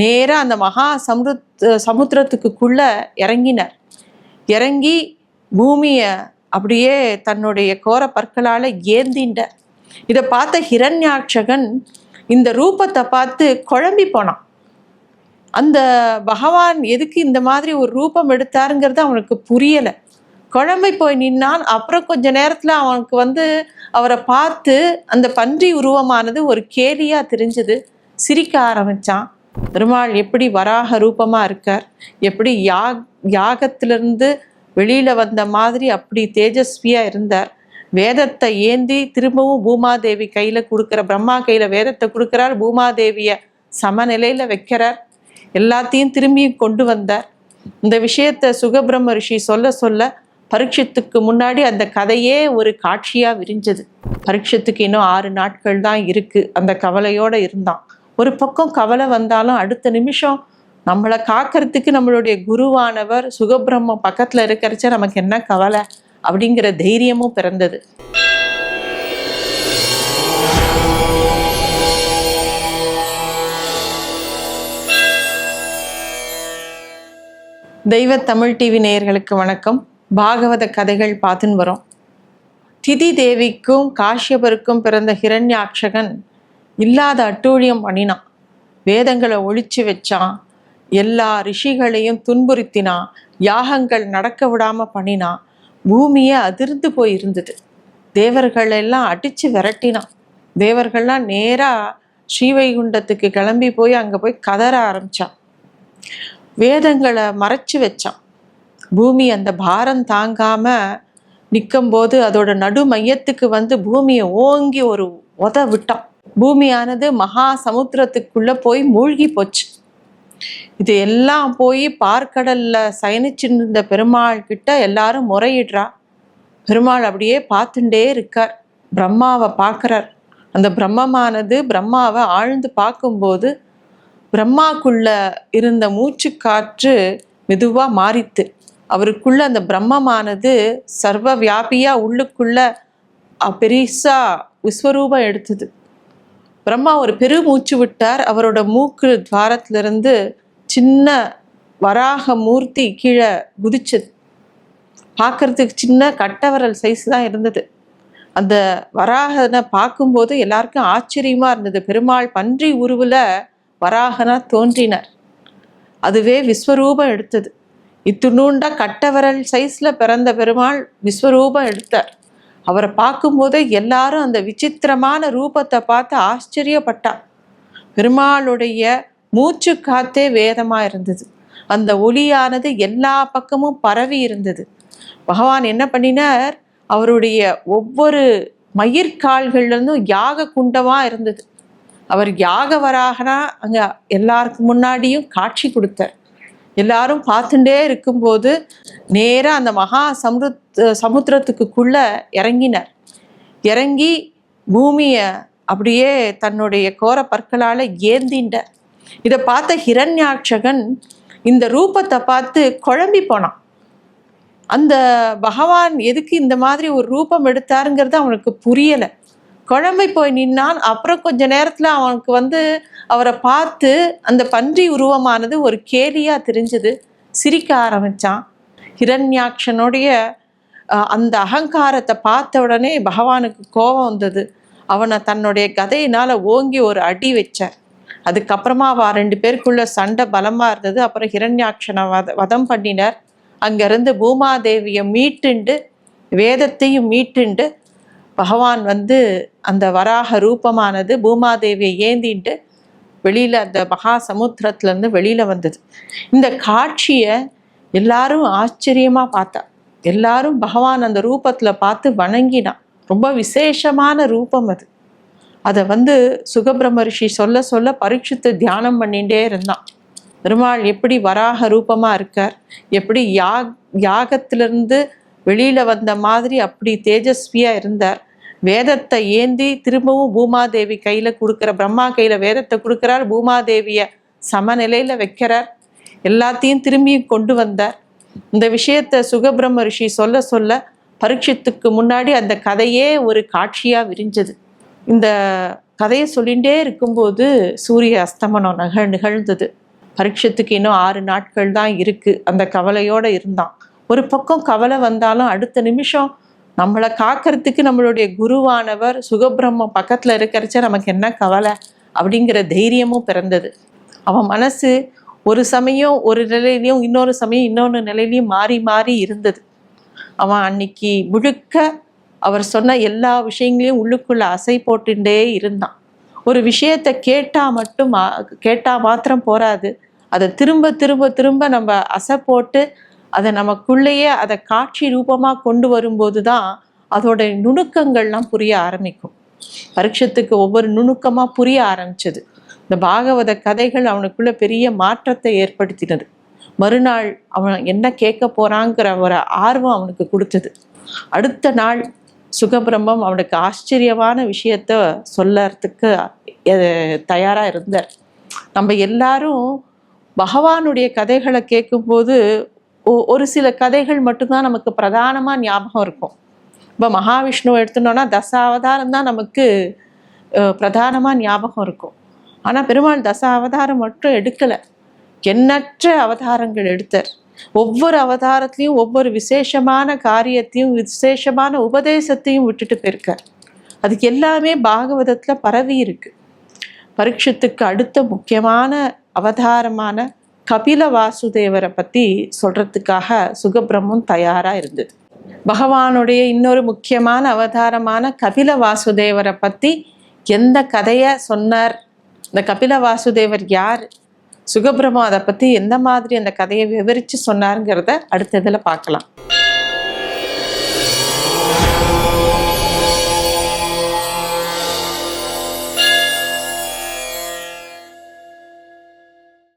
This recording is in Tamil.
நேராக அந்த மகா சமுத்திரத்துக்குள்ள இறங்கினார். இறங்கி பூமியை அப்படியே தன்னுடைய கோர பற்களால் ஏந்திண்டார். இதை பார்த்த ஹிரண்யாட்சகன் இந்த ரூபத்தை பார்த்து குழம்பி போனான். அந்த பகவான் எதுக்கு இந்த மாதிரி ஒரு ரூபம் எடுத்தாருங்கிறது அவனுக்கு புரியலை. குழம்பி போய் நின்னான். அப்புறம் கொஞ்ச நேரத்தில் அவனுக்கு அவரை பார்த்து அந்த பன்றி உருவமானது ஒரு கேலியாக தெரிஞ்சது. சிரிக்க ஆரம்பித்தான். பெருமாள் எப்படி வராக ரூபமாக இருக்கார், எப்படி யாகத்திலிருந்து வெளியில் வந்த மாதிரி அப்படி தேஜஸ்வியாக இருந்தார். வேதத்தை ஏந்தி திரும்பவும் பூமாதேவி கையில் கொடுக்குற, பிரம்மா கையில் வேதத்தை கொடுக்குறார், பூமாதேவியை சமநிலையில் வைக்கிறார், எல்லாத்தையும் திரும்பி கொண்டு வந்தார். இந்த விஷயத்தை சுகபிரம்ம ரிஷி சொல்ல சொல்ல பரீட்சித்துக்கு முன்னாடி அந்த கதையே ஒரு காட்சியாக விரிஞ்சது. பரீட்சித்துக்கு இன்னும் 6 நாட்கள் தான் இருக்குது. அந்த கவலையோடு இருந்தான். ஒரு பக்கம் கவலை வந்தாலும் அடுத்த நிமிஷம் நம்மளை காக்கிறதுக்கு நம்மளுடைய குருவானவர் சுகபிரம்ம பக்கத்தில் இருக்கிறச்ச நமக்கு என்ன கவலை அப்படிங்கிற தைரியமும் பிறந்தது. தெய்வ தமிழ் டிவி நேயர்களுக்கு வணக்கம். பாகவத கதைகள் பார்த்துன்னு வரோம். திதி தேவிக்கும் காஷ்யபருக்கும் பிறந்த ஹிரண்யாட்சகன் இல்லாத அட்டூழியம் பண்ணினான். வேதங்களை ஒழிச்சு வச்சான். எல்லா ரிஷிகளையும் துன்புறுத்தினான். யாகங்கள் நடக்க விடாமல் பண்ணினான். பூமியை அதிர்ந்து போய் இருந்தது. தேவர்களெல்லாம் அடித்து விரட்டினான். தேவர்கள்லாம் நேராக ஸ்ரீவைகுண்டத்துக்கு கிளம்பி போய் அங்கே போய் கதற ஆரம்பித்தான். வேதங்களை மறைச்சு வச்சான். பூமி அந்த பாரம் தாங்காமல் நிற்கும்போது அதோட நடு மையத்துக்கு பூமியை ஓங்கி ஒரு விட்டான். பூமியானது மகா சமுத்திரத்துக்குள்ளே போய் மூழ்கி போச்சு. இது எல்லாம் போய் பார்க்கடல்ல சயனிச்சிருந்த பெருமாள் கிட்ட எல்லாரும் முறையிடுறா. பெருமாள் அப்படியே பார்த்துட்டே இருக்கார். பிரம்மாவை பார்க்குறார். அந்த பிரம்மமானது பிரம்மாவை ஆழ்ந்து பார்க்கும்போது பிரம்மாக்குள்ள இருந்த மூச்சு காற்று மெதுவாக மாறித்து. அவருக்குள்ள அந்த பிரம்மமானது சர்வ வியாபியாக உள்ளுக்குள்ள பெரிசா விஸ்வரூபம் எடுத்தது. பிரம்மா ஒரு பெரு மூச்சு விட்டார். அவரோட மூக்கு துவாரத்திலிருந்து சின்ன வராக மூர்த்தி கீழே குதிச்சது. பார்க்கறதுக்கு சின்ன கட்டவரல் சைஸ் தான் இருந்தது. அந்த வராகனை பார்க்கும்போது எல்லாருக்கும் ஆச்சரியமா இருந்தது. பெருமாள் பன்றி உருவில் வராகனா தோன்றினார். அதுவே விஸ்வரூபம் எடுத்தது. இத்துணூண்டா கட்டவரல் சைஸில் பிறந்த பெருமாள் விஸ்வரூபம் எடுத்தார். அவரை பார்க்கும்போது எல்லாரும் அந்த விசித்திரமான ரூபத்தை பார்த்து ஆச்சரியப்பட்டார். பெருமாளுடைய மூச்சு காத்தே வேதமாக இருந்தது. அந்த ஒளியானது எல்லா பக்கமும் பரவி இருந்தது. பகவான் என்ன பண்ணினார், அவருடைய ஒவ்வொரு மயிர்கால்கள்லேருந்தும் யாக குண்டமாக இருந்தது. அவர் யாக வராகனா அங்கே எல்லாருக்கு முன்னாடியும் காட்சி கொடுத்தார். எல்லாரும் பார்த்துட்டே இருக்கும்போது நேராக அந்த மகா சமுத்திரத்துக்குள்ள இறங்கினார். இறங்கி பூமியை அப்படியே தன்னுடைய கோர பற்களால் ஏந்திண்டார். இதை பார்த்த ஹிரண்யாட்சகன் இந்த ரூபத்தை பார்த்து குழம்பி போனான். அந்த பகவான் எதுக்கு இந்த மாதிரி ஒரு ரூபம் எடுத்தாருங்கிறது அவனுக்கு புரியலை. குழம்பி போய் நின்னான். அப்புறம் கொஞ்ச நேரத்தில் அவனுக்கு அவரை பார்த்து அந்த பன்றி உருவமானது ஒரு கேலியாக தெரிஞ்சது. சிரிக்க ஆரம்பித்தான். ஹிரண்யாட்சனுடைய அந்த அகங்காரத்தை பார்த்த உடனே பகவானுக்கு கோபம் வந்தது. அவனை தன்னுடைய கதையினால் ஓங்கி ஒரு அடி வச்சார். அதுக்கப்புறமா 2 பேருக்குள்ள சண்டை பலமாக இருந்தது. அப்புறம் ஹிரண்யாட்சனை வதம் பண்ணினார். அங்கேருந்து பூமாதேவியை மீட்டுண்டு வேதத்தையும் மீட்டுண்டு பகவான் அந்த வராக ரூபமானது பூமாதேவியை ஏந்திட்டு வெளியில் அந்த மகா சமுத்திரத்துலேருந்து வெளியில் வந்தது. இந்த காட்சியை எல்லாரும் ஆச்சரியமாக பார்த்தா. எல்லாரும் பகவான் அந்த ரூபத்தில் பார்த்து வணங்கினான். ரொம்ப விசேஷமான ரூபம் அது. அதை சுகபிரம்ம ரிஷி சொல்ல சொல்ல பரீட்சித்து தியானம் பண்ணிகிட்டே இருந்தான். பெருமாள் எப்படி வராக ரூபமாக இருக்கார், எப்படி யாகத்திலிருந்து வெளியில் வந்த மாதிரி அப்படி தேஜஸ்வியாக இருந்தார். வேதத்தை ஏந்தி திரும்பவும் பூமாதேவி கையில் கொடுக்குற, பிரம்மா கையில் வேதத்தை கொடுக்குறார், பூமாதேவியை சமநிலையில் வைக்கிறார், எல்லாத்தையும் திரும்பி கொண்டு வந்தார். இந்த விஷயத்தை சுகபிரம்ம ரிஷி சொல்ல சொல்ல பரீட்சித்துக்கு முன்னாடி அந்த கதையே ஒரு காட்சியாக விரிஞ்சது. இந்த கதையை சொல்லிகிட்டே இருக்கும்போது சூரிய அஸ்தமனம் நிகழ்ந்தது. பரீட்சத்துக்கு இன்னும் 6 நாட்கள் தான் இருக்குது. அந்த கவலையோடு இருந்தான். ஒரு பக்கம் கவலை வந்தாலும் அடுத்த நிமிஷம் நம்மளை காக்கிறதுக்கு நம்மளுடைய குருவானவர் சுகபிரம்மம் பக்கத்தில் இருக்கிறச்ச நமக்கு என்ன கவலை அப்படிங்கிற தைரியமும் பிறந்தது. அவன் மனசு ஒரு சமயம் ஒரு நிலையிலையும் இன்னொரு சமயம் இன்னொன்று நிலையிலையும் மாறி மாறி இருந்தது. அவன் அன்னைக்கு முழுக்க அவர் சொன்ன எல்லா விஷயங்களையும் உள்ளுக்குள்ள அசை போட்டுட்டே இருந்தான். ஒரு விஷயத்தை கேட்டால் மாத்திரம் போராது, அதை திரும்ப திரும்ப திரும்ப நம்ம அசை போட்டு அதை நமக்குள்ளேயே அதை காட்சி ரூபமாக கொண்டு வரும்போது தான் அதோட நுணுக்கங்கள்லாம் புரிய ஆரம்பிக்கும். பரீட்சத்துக்கு ஒவ்வொரு நுணுக்கமாக புரிய ஆரம்பிச்சது. இந்த பாகவத கதைகள் அவனுக்குள்ள பெரிய மாற்றத்தை ஏற்படுத்தினது. மறுநாள் அவன் என்ன கேட்க போறாங்கிற ஒரு ஆர்வம் அவனுக்கு கொடுத்தது. அடுத்த நாள் சுகபிரம்மம் அவனுக்கு ஆச்சரியமான விஷயத்த சொல்லறதுக்கு தயாராக இருந்தார். நம்ம எல்லாரும் பகவானுடைய கதைகளை கேட்கும்போது ஒரு சில கதைகள் மட்டும்தான் நமக்கு பிரதானமாக ஞாபகம் இருக்கும். இப்போ மகாவிஷ்ணுவை எடுத்துனோன்னா தசாவதாரம் தான் நமக்கு பிரதானமாக ஞாபகம் இருக்கும். ஆனால் பெருமாள் அவதாரம் மட்டும் எடுக்கலை, எண்ணற்ற அவதாரங்கள் எடுத்தார். ஒவ்வொரு அவதாரத்திலையும் ஒவ்வொரு விசேஷமான காரியத்தையும் விசேஷமான உபதேசத்தையும் விட்டுட்டு போயிருக்கார். அதுக்கு எல்லாமே பாகவதத்தில் பரவி இருக்கு. பரீட்சத்துக்கு அடுத்த முக்கியமான அவதாரமான கபில வாசுதேவரை பற்றி சொல்றதுக்காக சுகபிரம்மம் தயாராக இருந்தது. பகவானுடைய இன்னொரு முக்கியமான அவதாரமான கபில வாசுதேவரை பற்றி எந்த கதையை சொன்னார், இந்த கபில வாசுதேவர் யார், சுகபிரம்மம் அதை பற்றி எந்த மாதிரி அந்த கதையை விவரித்து சொன்னாருங்கிறத அடுத்த இதில் பார்க்கலாம்.